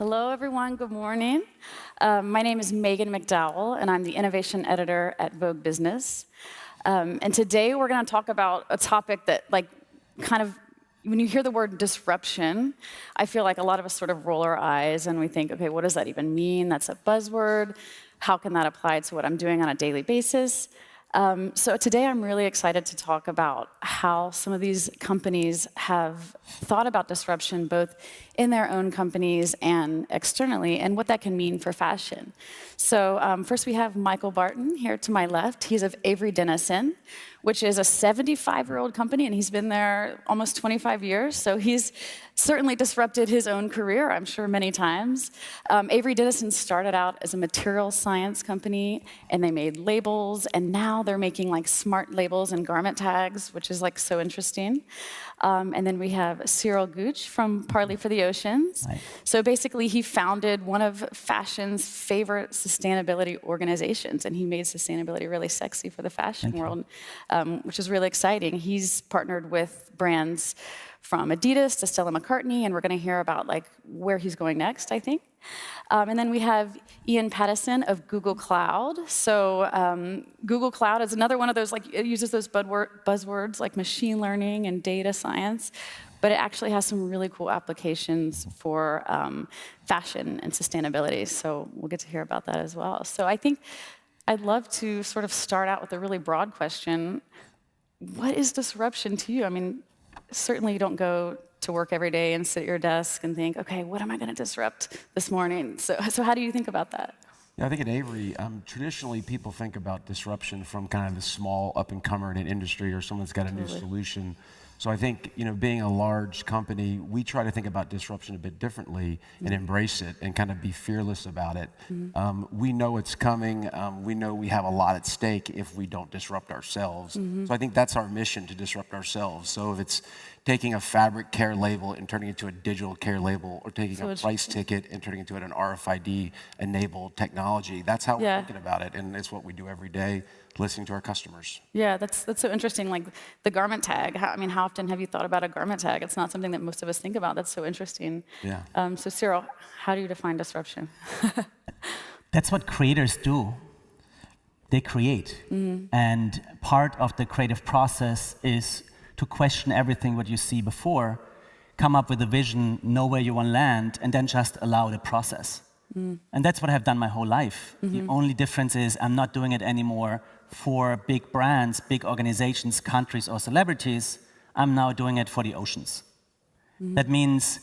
Hello, everyone. Good morning. My name is Maghan McDowell, and I'm the innovation editor at Vogue Business. And today we're going to talk about a topic that, when you hear the word disruption, I feel like a lot of us sort of roll our eyes and we think, okay, what does that even mean? That's a buzzword. How can that apply to what I'm doing on a daily basis? So today I'm really excited to talk about how some of these companies have thought about disruption both in their own companies and externally, and what that can mean for fashion. So first we have Michael Barton here to my left. He's of Avery Denison, which is a 75-year-old company, and he's been there almost 25 years. So he's certainly disrupted his own career, I'm sure, many times. Avery Denison started out as a material science company, and they made labels, and now they're making like smart labels and garment tags, which is like so interesting. And then we have Cyrill Gutsch from Parley for the Oceans. Right. So basically, he founded one of fashion's favorite sustainability organizations, and he made sustainability really sexy for the fashion world, which is really exciting. He's partnered with brands from Adidas to Stella McCartney, and we're going to hear about like where he's going next, I think. And then we have Ian Pattison of Google Cloud. So Google Cloud is another one of those, like, it uses those buzzwords like machine learning and data science, but it actually has some really cool applications for fashion and sustainability. So we'll get to hear about that as well. So I think I'd love to sort of start out with a really broad question. What is disruption to you? I mean, certainly you don't go to work every day and sit at your desk and think, okay, what am I going to disrupt this morning? So how do you think about that? Yeah, I think at Avery, traditionally people think about disruption from kind of the small up-and-comer in an industry or someone's got a new solution. So I think, being a large company, we try to think about disruption a bit differently and embrace it and kind of be fearless about it. We know it's coming. We know we have a lot at stake if we don't disrupt ourselves. So I think that's our mission, to disrupt ourselves. So if it's taking a fabric care label and turning it into a digital care label, or taking a price ticket and turning it into an RFID-enabled technology, that's how we're thinking about it, and it's what we do every day, listening to our customers. Yeah, that's so interesting. Like the garment tag. How often have you thought about a garment tag? It's not something that most of us think about. That's so interesting. Yeah. So Cyril, how do you define disruption? That's what creators do. They create. And part of the creative process is to question everything what you see before, come up with a vision, know where you want to land, and then just allow the process. And that's what I've done my whole life. The only difference is I'm not doing it anymore for big brands, big organizations, countries, or celebrities. I'm now doing it for the oceans. That means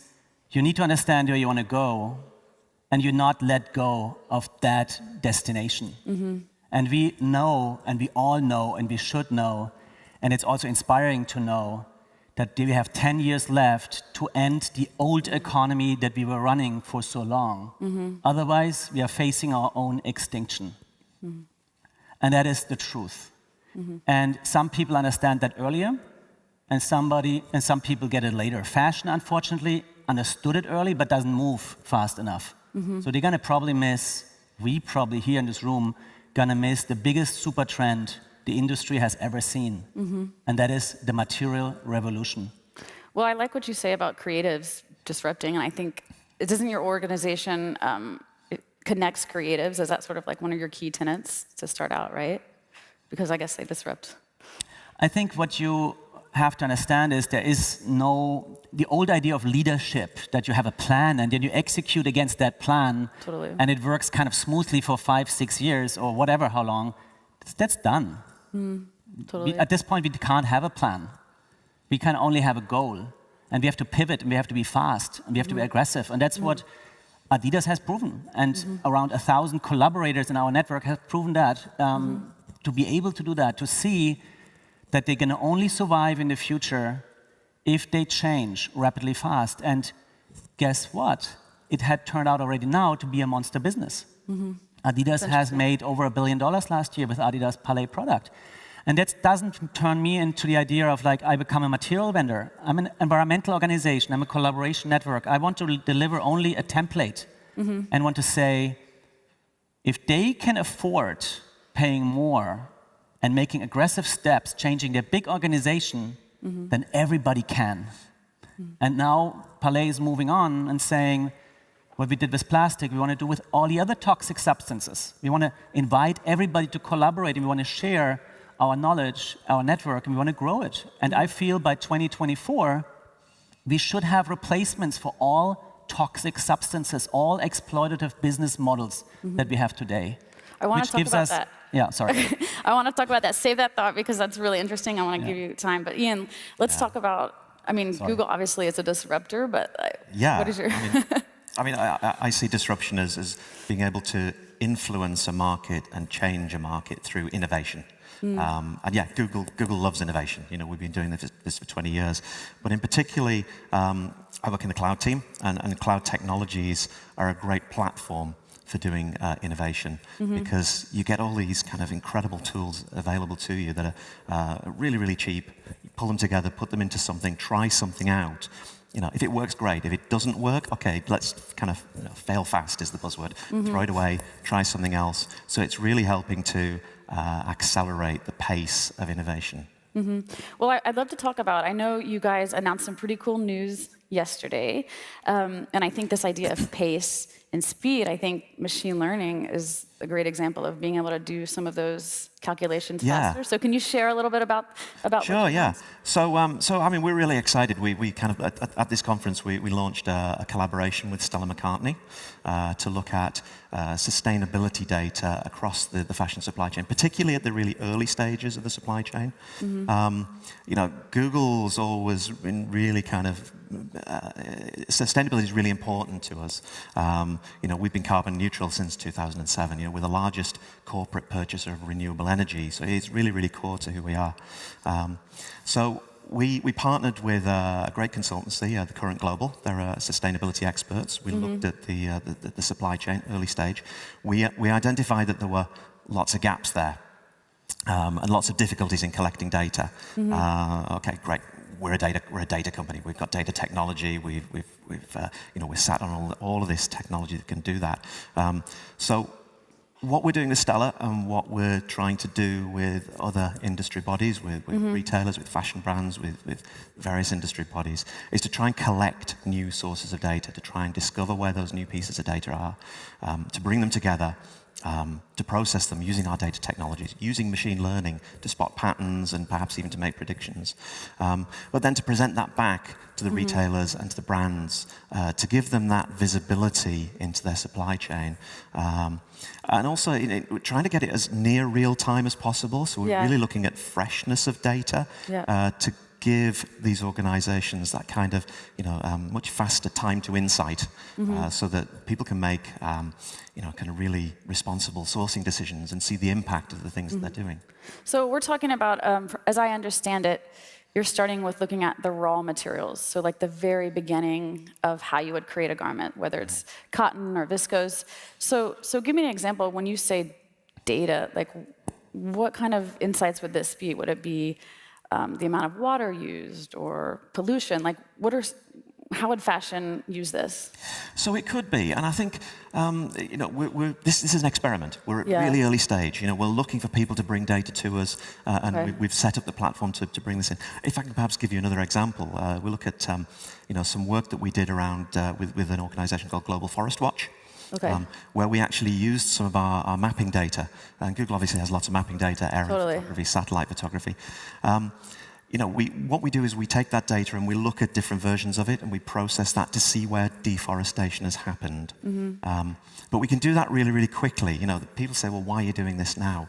you need to understand where you want to go, and you not let go of that destination. And we know, and we all know, and we should know, and it's also inspiring to know that we have 10 years left to end the old economy that we were running for so long. Otherwise, we are facing our own extinction. And that is the truth. And some people understand that earlier, and some people get it later. Fashion, unfortunately, understood it early, but doesn't move fast enough. So they're gonna probably miss, we probably here in this room, gonna miss the biggest super trend the industry has ever seen, and that is the material revolution. Well, I like what you say about creatives disrupting, and I think, doesn't your organization it connects creatives? Is that sort of like one of your key tenets to start out, right? Because I guess they disrupt. I think what you have to understand is the old idea of leadership, that you have a plan and then you execute against that plan, and it works kind of smoothly for 5-6 years or whatever, how long, that's done. At this point, we can't have a plan. We can only have a goal. And we have to pivot, and we have to be fast, and we have to be aggressive. And that's what Adidas has proven. And around 1,000 collaborators in our network have proven that. To be able to do that, to see that they can only survive in the future if they change rapidly fast. And guess what? It had turned out already now to be a monster business. Adidas has made over $1 billion last year with Adidas Parley product. And that doesn't turn me into the idea of like, I become a material vendor. I'm an environmental organization, I'm a collaboration network. I want to deliver only a template and want to say, if they can afford paying more and making aggressive steps, changing their big organization, then everybody can. And now Parley is moving on and saying, what we did with plastic, we want to do with all the other toxic substances. We want to invite everybody to collaborate, and we want to share our knowledge, our network, and we want to grow it. And I feel by 2024, we should have replacements for all toxic substances, all exploitative business models that we have today. I want to talk about that. Yeah, sorry. I want to talk about that. Save that thought because that's really interesting. I want to give you time. But Ian, let's talk about, I mean, Google obviously is a disruptor, but what is your... I see disruption as being able to influence a market and change a market through innovation. And yeah, Google loves innovation. You know, we've been doing this for 20 years. But in particularly, I work in the cloud team, and cloud technologies are a great platform for doing innovation because you get all these kind of incredible tools available to you that are really, really cheap. You pull them together, put them into something, try something out. You know, if it works, great. If it doesn't work, okay, let's kind of fail fast is the buzzword. Throw it away, try something else. So it's really helping to accelerate the pace of innovation. Well, I'd love to talk about, I know you guys announced some pretty cool news yesterday, and I think this idea of pace and speed, I think machine learning is a great example of being able to do some of those calculations faster. So can you share a little bit about Sure, yeah. So I mean, we're really excited. We kind of, at this conference, we launched a collaboration with Stella McCartney to look at sustainability data across the fashion supply chain, particularly at the really early stages of the supply chain. You know, Google's always been really kind of, sustainability is really important to us. You know, we've been carbon neutral since 2007. You know, we're the largest corporate purchaser of renewable energy, so it's really, really core to who we are. So we partnered with a great consultancy, the Current Global. They're sustainability experts. We looked at the supply chain, early stage. We identified that there were lots of gaps there and lots of difficulties in collecting data. Okay, great. We're a data company. We've got data technology. We're sat on all of this technology that can do that. So what we're doing with Stella and what we're trying to do with other industry bodies, with retailers, with fashion brands, with various industry bodies, is to try and collect new sources of data, to try and discover where those new pieces of data are, to bring them together, to process them using our data technologies, using machine learning to spot patterns and perhaps even to make predictions. But then to present that back to the retailers and to the brands, to give them that visibility into their supply chain. And also trying to get it as near real time as possible. So we're really looking at freshness of data to give these organizations that kind of, much faster time to insight so that people can make, kind of really responsible sourcing decisions and see the impact of the things that they're doing. So we're talking about, as I understand it, you're starting with looking at the raw materials, so like the very beginning of how you would create a garment, whether it's cotton or viscose. So give me an example. When you say data, like what kind of insights would this be? Would it be the amount of water used or pollution? Like how would fashion use this? So it could be, and I think this is an experiment. We're at really early stage. We're looking for people to bring data to us, and we've set up the platform to bring this in. If I can perhaps give you another example, we look at some work that we did around with an organisation called Global Forest Watch. Where we actually used some of our mapping data, and Google obviously has lots of mapping data, aerial photography, satellite photography. What we do is we take that data and we look at different versions of it and we process that to see where deforestation has happened. But we can do that really, really quickly. People say, well, why are you doing this now?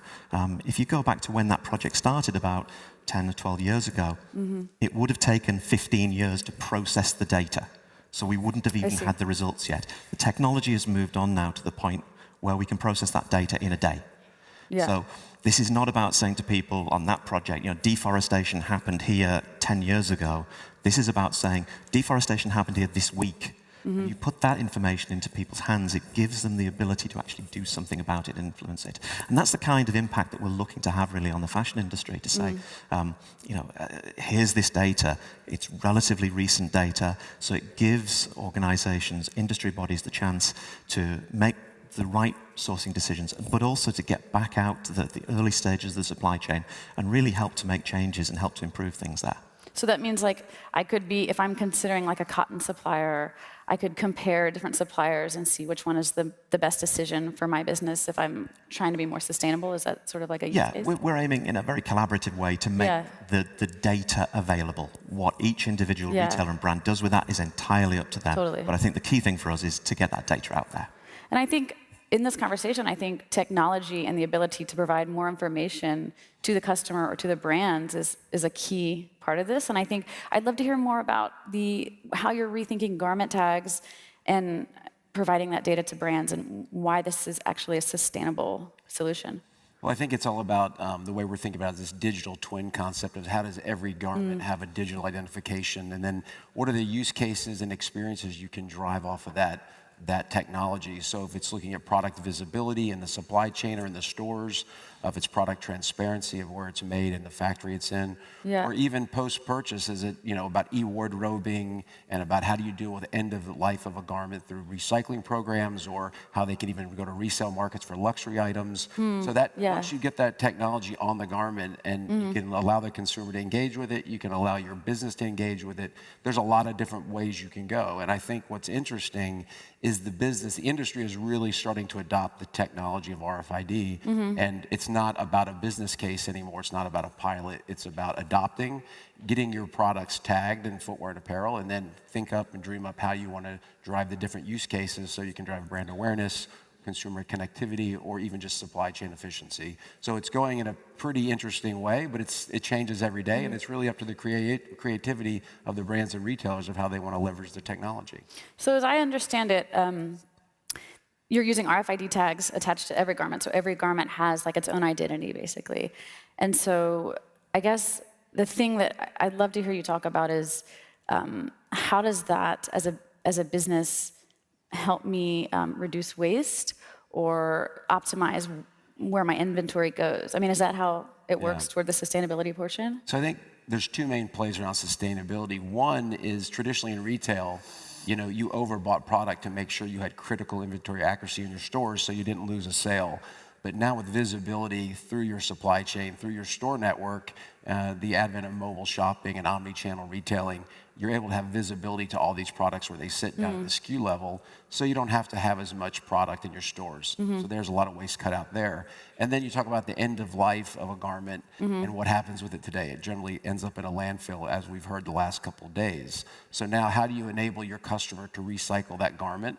If you go back to when that project started about 10 or 12 years ago, it would have taken 15 years to process the data. So we wouldn't have even had the results yet. The technology has moved on now to the point where we can process that data in a day. So this is not about saying to people on that project, deforestation happened here 10 years ago. This is about saying deforestation happened here this week. You put that information into people's hands, it gives them the ability to actually do something about it and influence it. And that's the kind of impact that we're looking to have really on the fashion industry, to say, here's this data, it's relatively recent data, so it gives organizations, industry bodies the chance to make the right sourcing decisions, but also to get back out to the early stages of the supply chain and really help to make changes and help to improve things there. So that means like I could be, if I'm considering like a cotton supplier, I could compare different suppliers and see which one is the best decision for my business if I'm trying to be more sustainable. Is that sort of like a use case? Yeah, we're aiming in a very collaborative way to make the data available. What each individual retailer and brand does with that is entirely up to them. Totally. But I think the key thing for us is to get that data out there. And I think in this conversation, I think technology and the ability to provide more information to the customer or to the brands is a key part of this. And I think I'd love to hear more about how you're rethinking garment tags and providing that data to brands and why this is actually a sustainable solution. Well, I think it's all about the way we're thinking about this digital twin concept of how does every garment have a digital identification, and then what are the use cases and experiences you can drive off of that technology. So if it's looking at product visibility in the supply chain or in the stores, if it's product transparency of where it's made and the factory it's in, or even post-purchase, is it about e-wardrobing and about how do you deal with end of the life of a garment through recycling programs, or how they can even go to resale markets for luxury items. So that once you get that technology on the garment and you can allow the consumer to engage with it, you can allow your business to engage with it. There's a lot of different ways you can go. And I think what's interesting is the industry is really starting to adopt the technology of RFID, and it's not about a business case anymore. It's not about a pilot. It's about adopting, getting your products tagged in footwear and apparel, and then think up and dream up how you want to drive the different use cases so you can drive brand awareness, consumer connectivity, or even just supply chain efficiency. So it's going in a pretty interesting way, but it changes every day, and it's really up to the creativity of the brands and retailers of how they want to leverage the technology. So as I understand it, you're using RFID tags attached to every garment, so every garment has like its own identity, basically. And so I guess the thing that I'd love to hear you talk about is how does that, as a business, help me reduce waste or optimize where my inventory goes? I mean, is that how it works toward the sustainability portion? So I think there's two main plays around sustainability. One is traditionally in retail, you overbought product to make sure you had critical inventory accuracy in your stores so you didn't lose a sale. But now with visibility through your supply chain, through your store network, the advent of mobile shopping and omni-channel retailing, you're able to have visibility to all these products where they sit down at the SKU level, so you don't have to have as much product in your stores. So there's a lot of waste cut out there. And then you talk about the end of life of a garment and what happens with it today. It generally ends up in a landfill, as we've heard the last couple of days. So now how do you enable your customer to recycle that garment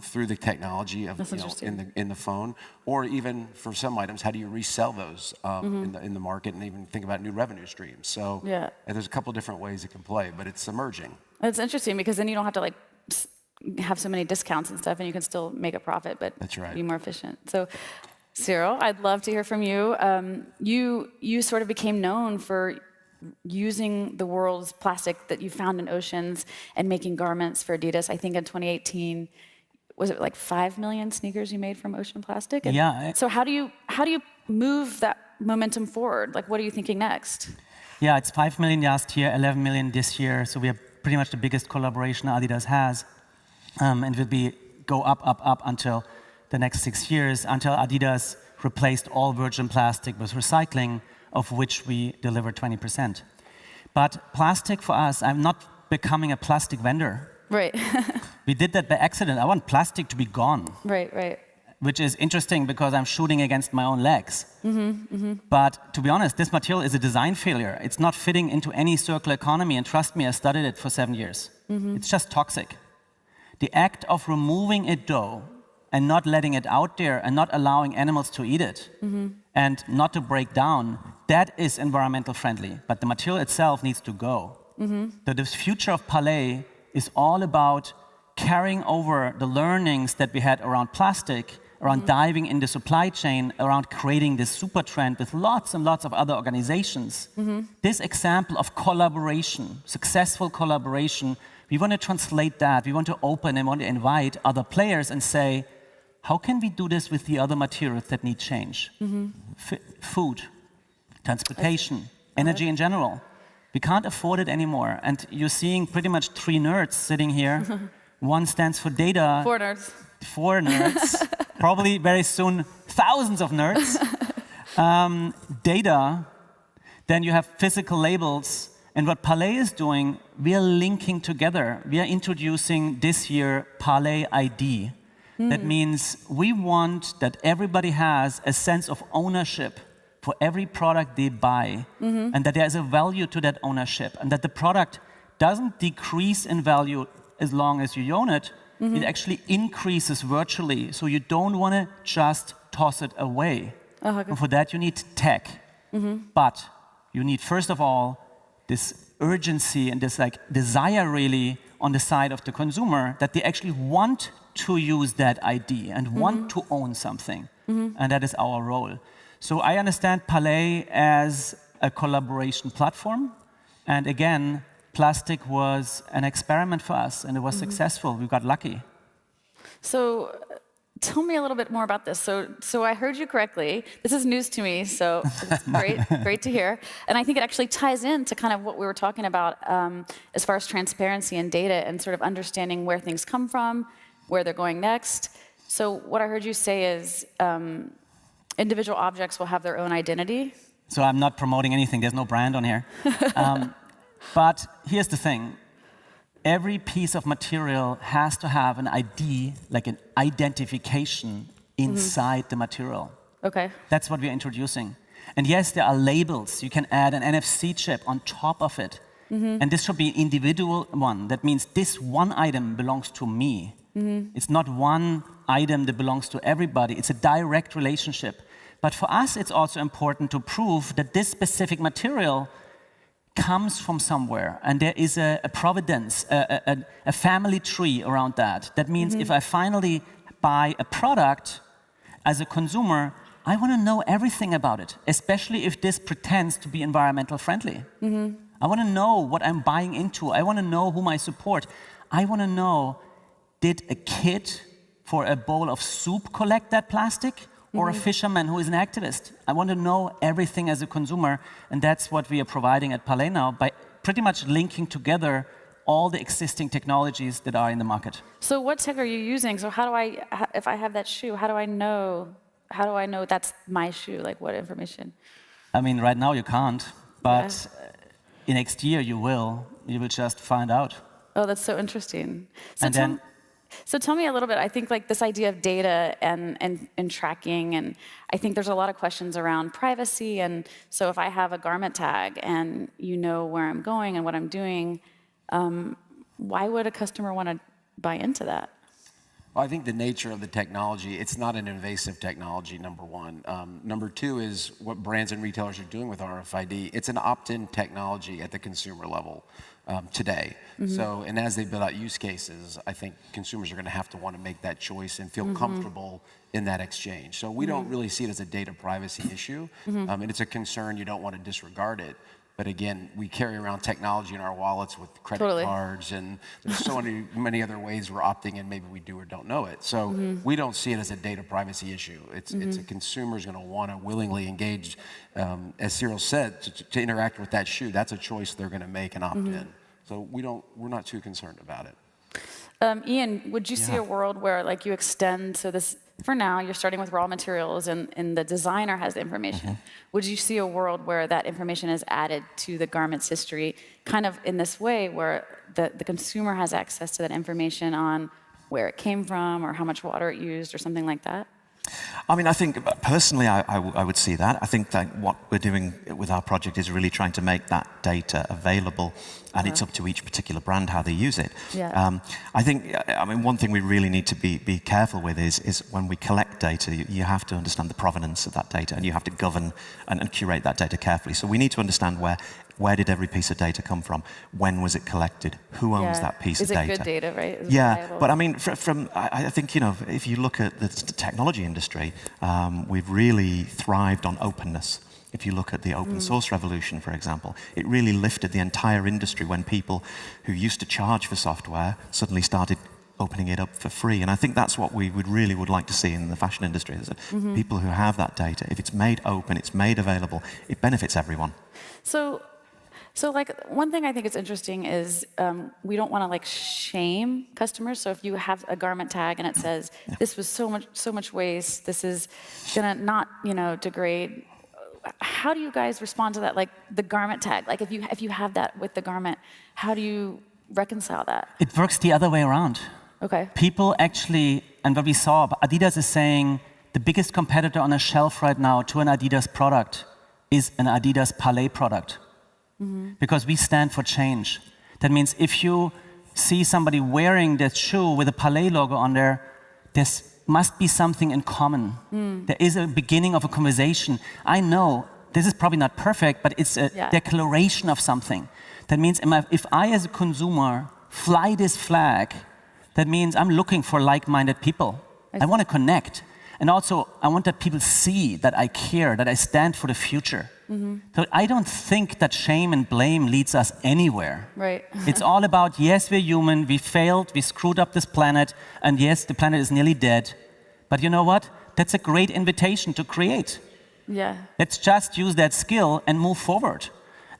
through the technology of in the phone? Or even for some items, how do you resell those in the market and even think about new revenue streams? So there's a couple different ways it can play, but it's emerging. It's interesting because then you don't have to have so many discounts and stuff, and you can still make a profit, but be more efficient. So, Cyril, I'd love to hear from you. You sort of became known for using the world's plastic that you found in oceans and making garments for Adidas. I think in 2018, was it like 5 million sneakers you made from ocean plastic? And so how do you move that momentum forward? Like, what are you thinking next? Yeah, it's 5 million last year, 11 million this year. So we are pretty much the biggest collaboration Adidas has. And will go up until the next 6 years, until Adidas replaced all virgin plastic with recycling, of which we deliver 20%. But plastic for us, I'm not becoming a plastic vendor. Right. We did that by accident. I want plastic to be gone. Right. Which is interesting because I'm shooting against my own legs. But to be honest, this material is a design failure. It's not fitting into any circular economy, and trust me, I studied it for 7 years. It's just toxic. The act of removing it though, and not letting it out there, and not allowing animals to eat it, and not to break down, that is environmental friendly. But the material itself needs to go. The future of Parley is all about carrying over the learnings that we had around plastic, around diving in the supply chain, around creating this super trend with lots and lots of other organizations. This example of collaboration, successful collaboration, we want to translate that. We want to open and want to invite other players and say, how can we do this with the other materials that need change? Food, transportation, energy in general. We can't afford it anymore. And you're seeing pretty much 3 nerds sitting here. One stands for data. 4 nerds. 4 nerds. Probably very soon thousands of nerds. Data. Then you have physical labels. And what Parley is doing, we are linking together. We are introducing this year Parley ID. That means we want that everybody has a sense of ownership for every product they buy, and that there's a value to that ownership, and that the product doesn't decrease in value as long as you own it. It actually increases virtually, so you don't want to just toss it away. And for that you need tech. But you need, first of all, this urgency and this desire really on the side of the consumer that they actually want to use that ID and want to own something. And that is our role. So I understand Parley as a collaboration platform. And again, plastic was an experiment for us, and it was successful. We got lucky. So tell me a little bit more about this. So I heard you correctly. This is news to me, so it's great to hear. And I think it actually ties into kind of what we were talking about as far as transparency and data and sort of understanding where things come from, where they're going next. So what I heard you say is individual objects will have their own identity. So I'm not promoting anything. There's no brand on here. But here's the thing. Every piece of material has to have an ID, like an identification inside the material. Okay. That's what we're introducing. And yes, there are labels. You can add an NFC chip on top of it. And this should be an individual one. That means this one item belongs to me. It's not one item that belongs to everybody. It's a direct relationship. But for us, it's also important to prove that this specific material comes from somewhere, and there is a providence, a family tree around that. That means if I finally buy a product as a consumer, I want to know everything about it, especially if this pretends to be environmental friendly. I want to know what I'm buying into. I want to know whom I support. I want to know, did a kid for a bowl of soup collect that plastic? Or a fisherman who is an activist. I want to know everything as a consumer, and that's what we are providing at Parley now by pretty much linking together all the existing technologies that are in the market. So what tech are you using? So how do I, if I have that shoe, how do I know that's my shoe? Like what information? I mean, right now you can't, but next year you will. You will just find out. Oh, that's so interesting. So So tell me a little bit, I think like this idea of data and tracking, and I think there's a lot of questions around privacy, and so if I have a garment tag and you know where I'm going and what I'm doing, why would a customer want to buy into that? Well, I think the nature of the technology, it's not an invasive technology, number one. Number two is what brands and retailers are doing with RFID. It's an opt-in technology at the consumer level today. So, and as they build out use cases, I think consumers are going to have to want to make that choice and feel comfortable in that exchange. So we don't really see it as a data privacy issue. And it's a concern, you don't want to disregard it. But again, we carry around technology in our wallets with credit cards, and there's so many other ways we're opting in, maybe we do or don't know it. So we don't see it as a data privacy issue. It's a consumer's going to want to willingly engage, as Cyril said, to interact with that shoe. That's a choice they're going to make and opt in. So we're not too concerned about it. Ian, would you see a world where like you extend, so this, for now, you're starting with raw materials and the designer has the information. Would you see a world where that information is added to the garment's history, kind of in this way where the consumer has access to that information on where it came from or how much water it used or something like that? I mean, I think personally, I would see that. I think that what we're doing with our project is really trying to make that data available, and it's up to each particular brand how they use it. I think, I mean, one thing we really need to be careful with is when we collect data, you have to understand the provenance of that data, and you have to govern and curate that data carefully. So we need to understand where did every piece of data come from? When was it collected? Who owns that piece of data? Is it good data, right? But I mean, I think, you know, if you look at the technology industry, we've really thrived on openness. If you look at the open source revolution, for example, it really lifted the entire industry when people who used to charge for software suddenly started opening it up for free. And I think that's what we would like to see in the fashion industry, is that people who have that data, if it's made open, it's made available, it benefits everyone. So like one thing I think is interesting is we don't want to like shame customers. So if you have a garment tag and it says this was so much waste, this is gonna not degrade. how do you guys respond to that? Like the garment tag, like if you have that with the garment, how do you reconcile that? It works the other way around. Okay. People actually, and what we saw, Adidas is saying the biggest competitor on a shelf right now to an Adidas product is an Adidas Parley product. Because we stand for change. That means if you see somebody wearing that shoe with a Parley logo on there, there must be something in common. There is a beginning of a conversation. I know this is probably not perfect, but it's a declaration of something. That means if I as a consumer fly this flag, that means I'm looking for like-minded people. I want to connect. And also, I want that people see that I care, that I stand for the future. So I don't think that shame and blame leads us anywhere. Right. It's all about, yes, we're human, we failed, we screwed up this planet, and yes, the planet is nearly dead. But you know what? That's a great invitation to create. Yeah. Let's just use that skill and move forward.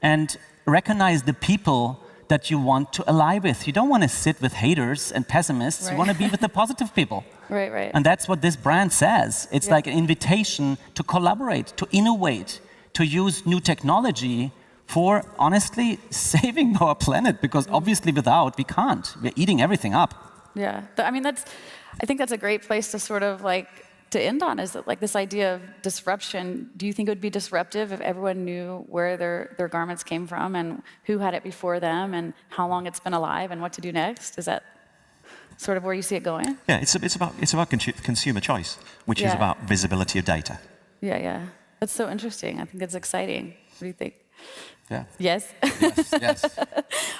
And recognize the people that you want to ally with. You don't want to sit with haters and pessimists. Right. You want to be with the positive people. Right, right. And that's what this brand says. It's like an invitation to collaborate, to innovate, to use new technology for, honestly, saving our planet. Because obviously without, we can't. We're eating everything up. Yeah. I mean, I think that's a great place to sort of like, to end on, is that like this idea of disruption. Do you think it would be disruptive if everyone knew where their garments came from and who had it before them and how long it's been alive and what to do next? Is that sort of where you see it going? Yeah, it's about consumer choice, which is about visibility of data. Yeah, yeah. That's so interesting. I think it's exciting. What do you think? Yeah. Yes? Yes.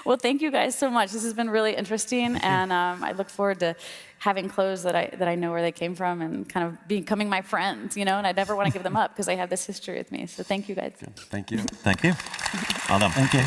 Well, thank you guys so much. This has been really interesting, and I look forward to having clothes that I know where they came from and kind of becoming my friends, you know, and I never want to give them up because I have this history with me. So thank you guys. Thank you. Thank you. Well done. Thank you.